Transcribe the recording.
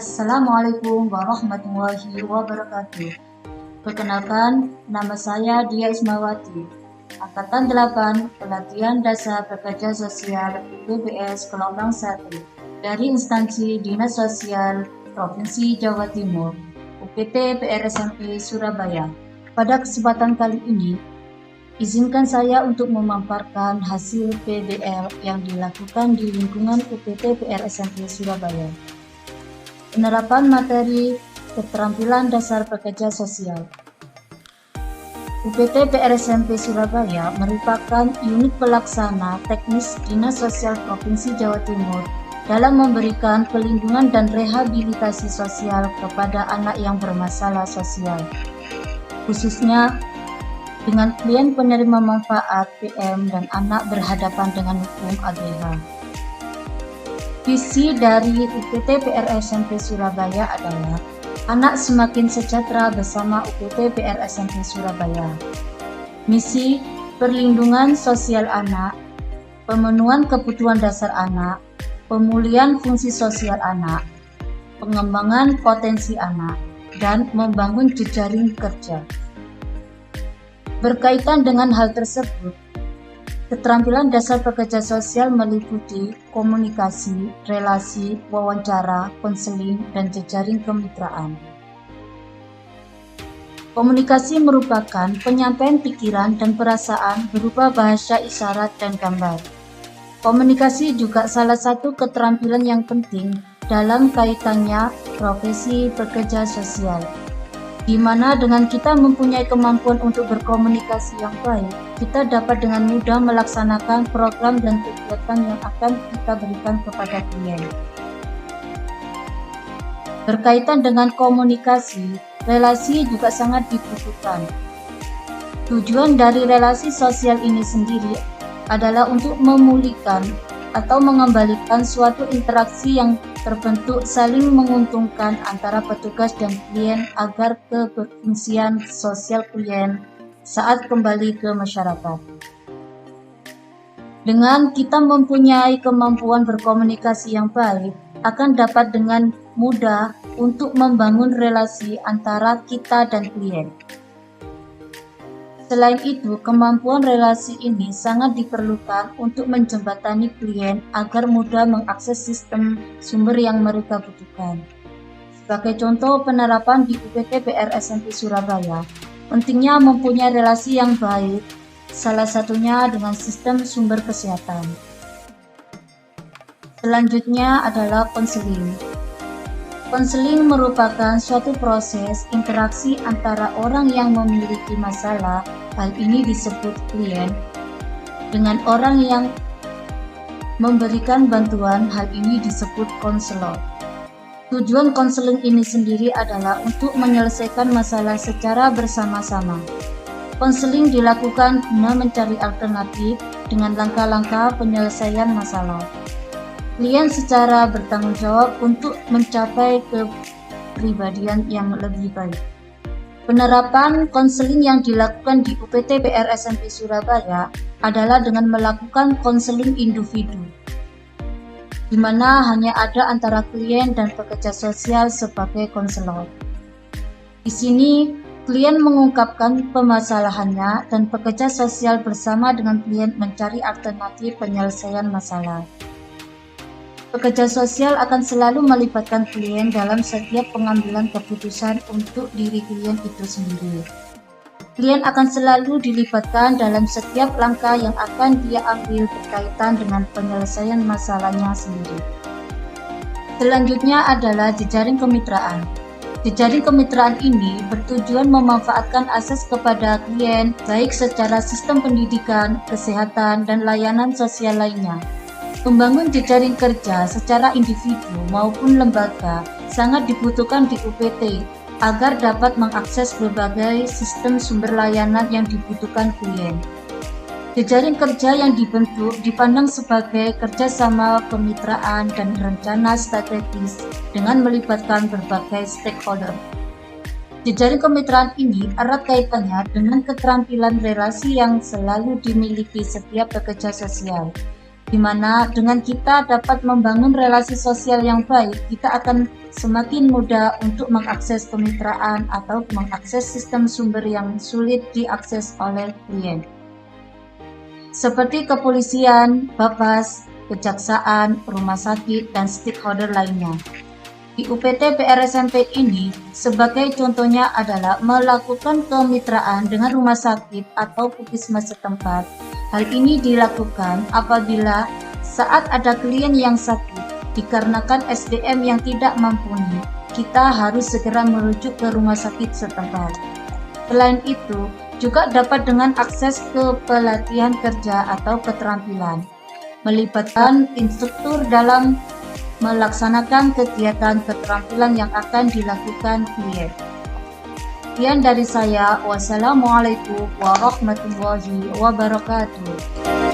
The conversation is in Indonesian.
Assalamualaikum warahmatullahi wabarakatuh. Perkenalkan, nama saya Dia Ismawati, Angkatan 8, Pelatihan Dasar Pekerja Sosial UPBS Gelombang 1 dari instansi Dinas Sosial Provinsi Jawa Timur, UPT PRSMP Surabaya. Pada kesempatan kali ini, izinkan saya untuk memaparkan hasil PBL yang dilakukan di lingkungan UPT PRSMP Surabaya. Penerapan materi keterampilan dasar pekerja sosial. UPT PRSMP Surabaya merupakan unit pelaksana teknis Dinas Sosial Provinsi Jawa Timur dalam memberikan pelindungan dan rehabilitasi sosial kepada anak yang bermasalah sosial, khususnya dengan klien penerima manfaat PM dan anak berhadapan dengan hukum AGH. Visi dari UPT PRSMP Surabaya adalah anak semakin sejahtera bersama UPT PRSMP Surabaya. Misi perlindungan sosial anak, pemenuhan kebutuhan dasar anak, pemulihan fungsi sosial anak, pengembangan potensi anak, dan membangun jejaring kerja. Berkaitan dengan hal tersebut, keterampilan dasar pekerja sosial meliputi komunikasi, relasi, wawancara, konseling, dan jejaring kemitraan. Komunikasi merupakan penyampaian pikiran dan perasaan berupa bahasa isyarat dan gambar. Komunikasi juga salah satu keterampilan yang penting dalam kaitannya profesi pekerja sosial, di mana dengan kita mempunyai kemampuan untuk berkomunikasi yang baik, kita dapat dengan mudah melaksanakan program dan kegiatan yang akan kita berikan kepada klien. Berkaitan dengan komunikasi, relasi juga sangat dibutuhkan. Tujuan dari relasi sosial ini sendiri adalah untuk memulihkan atau mengembalikan suatu interaksi yang terbentuk saling menguntungkan antara petugas dan klien agar keberfungsian sosial klien saat kembali ke masyarakat. Dengan kita mempunyai kemampuan berkomunikasi yang baik, akan dapat dengan mudah untuk membangun relasi antara kita dan klien. Selain itu, kemampuan relasi ini sangat diperlukan untuk menjembatani klien agar mudah mengakses sistem sumber yang mereka butuhkan. Sebagai contoh penerapan di UPT PRSMP Surabaya, pentingnya mempunyai relasi yang baik, salah satunya dengan sistem sumber kesehatan. Selanjutnya adalah konseling. Konseling merupakan suatu proses interaksi antara orang yang memiliki masalah, hal ini disebut klien, dengan orang yang memberikan bantuan, hal ini disebut konselor. Tujuan konseling ini sendiri adalah untuk menyelesaikan masalah secara bersama-sama. Konseling dilakukan guna mencari alternatif dengan langkah-langkah penyelesaian masalah. Klien secara bertanggung jawab untuk mencapai kepribadian yang lebih baik. Penerapan konseling yang dilakukan di UPT PRSMP Surabaya adalah dengan melakukan konseling individu, di mana hanya ada antara klien dan pekerja sosial sebagai konselor. Di sini, klien mengungkapkan permasalahannya dan pekerja sosial bersama dengan klien mencari alternatif penyelesaian masalah. Pekerja sosial akan selalu melibatkan klien dalam setiap pengambilan keputusan untuk diri klien itu sendiri. Klien akan selalu dilibatkan dalam setiap langkah yang akan dia ambil berkaitan dengan penyelesaian masalahnya sendiri. Selanjutnya adalah jejaring kemitraan. Jejaring kemitraan ini bertujuan memanfaatkan akses kepada klien baik secara sistem pendidikan, kesehatan, dan layanan sosial lainnya. Membangun jejaring kerja secara individu maupun lembaga sangat dibutuhkan di UPT agar dapat mengakses berbagai sistem sumber layanan yang dibutuhkan klien. Jejaring kerja yang dibentuk dipandang sebagai kerjasama kemitraan dan rencana strategis dengan melibatkan berbagai stakeholder. Jejaring kemitraan ini erat kaitannya dengan keterampilan relasi yang selalu dimiliki setiap pekerja sosial, di mana dengan kita dapat membangun relasi sosial yang baik, kita akan semakin mudah untuk mengakses kemitraan atau mengakses sistem sumber yang sulit diakses oleh klien. Seperti kepolisian, Bapas, kejaksaan, rumah sakit, dan stakeholder lainnya. Di UPT PRSMP ini, sebagai contohnya adalah melakukan kemitraan dengan rumah sakit atau puskesmas setempat. Hal ini dilakukan apabila saat ada klien yang sakit dikarenakan SDM yang tidak mumpuni, kita harus segera merujuk ke rumah sakit setempat. Selain itu, juga dapat dengan akses ke pelatihan kerja atau keterampilan, melibatkan instruktur dalam melaksanakan kegiatan keterampilan yang akan dilakukan klien. Sekian dari saya. Wassalamualaikum warahmatullahi wabarakatuh.